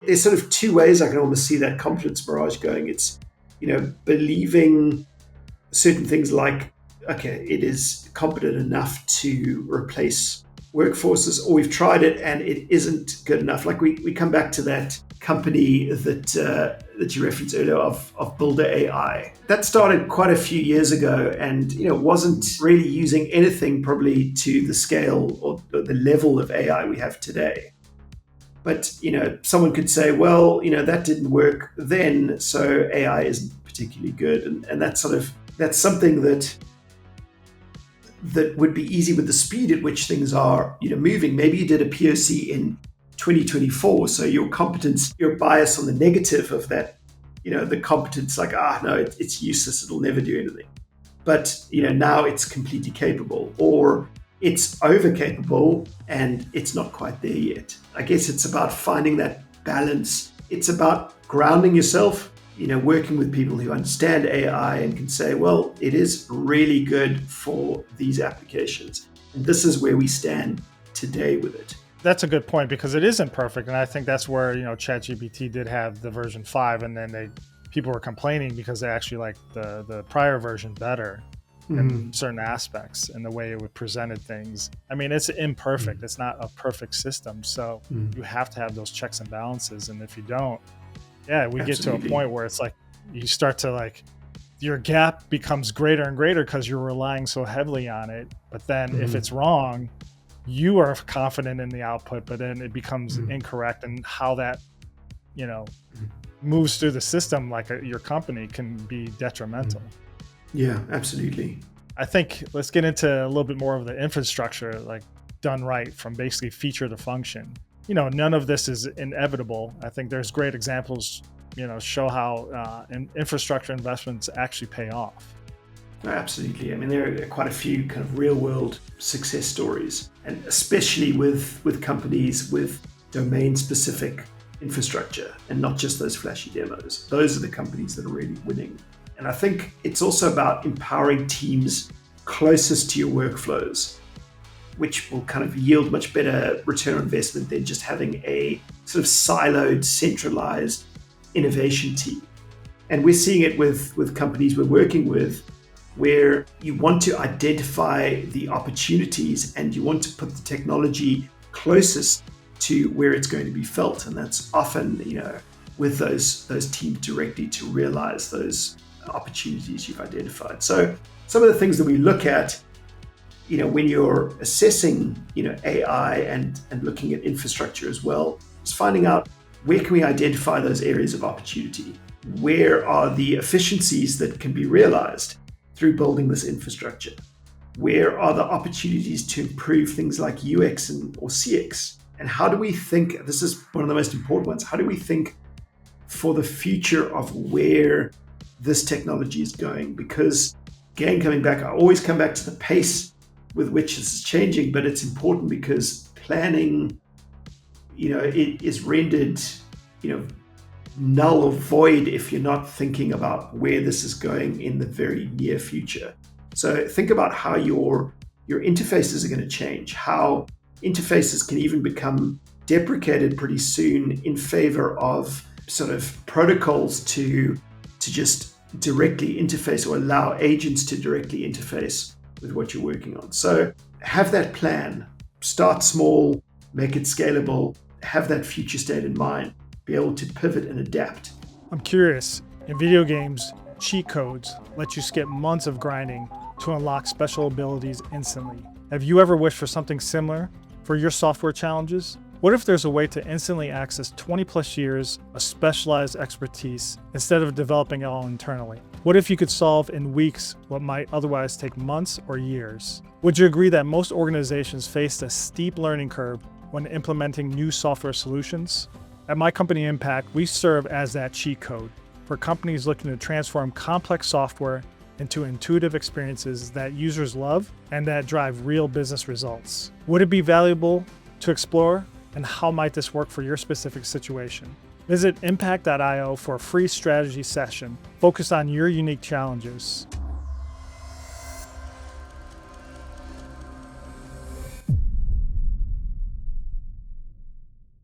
There's sort of two ways I can almost see that confidence mirage going. It's, believing certain things like, okay, it is competent enough to replace workforces, or we've tried it and it isn't good enough. Like we come back to that company that you referenced earlier of Builder AI. That started quite a few years ago and wasn't really using anything probably to the scale or the level of AI we have today. But someone could say, well, that didn't work then, so AI isn't particularly good, and that's something that would be easy with the speed at which things are moving. Maybe you did a POC in 2024, so your competence, your bias on the negative of that, the competence, like, no, it's useless, it'll never do anything. But now it's completely capable, or it's over capable and it's not quite there yet. I guess it's about finding that balance. It's about grounding yourself, working with people who understand AI and can say, well, it is really good for these applications. And this is where we stand today with it. That's a good point, because it isn't perfect. And I think that's where, ChatGPT did have the version 5, and then people were complaining because they actually liked the prior version better in certain aspects and the way it would presented things. I mean, it's imperfect. It's not a perfect system. So you have to have those checks and balances. And if you don't, we get to a point where it's like you start to your gap becomes greater and greater because you're relying so heavily on it. But then if it's wrong, you are confident in the output, but then it becomes incorrect, and how that, moves through the system, like your company, can be detrimental. Yeah, absolutely. I think let's get into a little bit more of the infrastructure, like done right from basically feature to function. None of this is inevitable. I think there's great examples, show how infrastructure investments actually pay off. Absolutely. I mean, there are quite a few kind of real world success stories, and especially with companies with domain specific infrastructure and not just those flashy demos. Those are the companies that are really winning. And I think it's also about empowering teams closest to your workflows, which will kind of yield much better return on investment than just having a sort of siloed, centralized innovation team. And we're seeing it with companies we're working with, where you want to identify the opportunities and you want to put the technology closest to where it's going to be felt. And that's often, with those teams directly to realize those opportunities you've identified. So some of the things that we look at, when you're assessing, AI and looking at infrastructure as well, is finding out where can we identify those areas of opportunity? Where are the efficiencies that can be realized through building this infrastructure? Where are the opportunities to improve things like UX or CX? And how do we think, this is one of the most important ones, how do we think for the future of where this technology is going? Because again, coming back, I always come back to the pace with which this is changing, but it's important because planning, it is rendered, null or void if you're not thinking about where this is going in the very near future. So think about how your interfaces are going to change, how interfaces can even become deprecated pretty soon in favor of sort of protocols to just directly interface or allow agents to directly interface with what you're working on. So have that plan, start small, make it scalable, have that future state in mind, be able to pivot and adapt. I'm curious, in video games, cheat codes let you skip months of grinding to unlock special abilities instantly. Have you ever wished for something similar for your software challenges? What if there's a way to instantly access 20 plus years of specialized expertise instead of developing it all internally? What if you could solve in weeks what might otherwise take months or years? Would you agree that most organizations face a steep learning curve when implementing new software solutions? At my company IIIMPACT, we serve as that cheat code for companies looking to transform complex software into intuitive experiences that users love and that drive real business results. Would it be valuable to explore? And how might this work for your specific situation? Visit impact.io for a free strategy session focused on your unique challenges.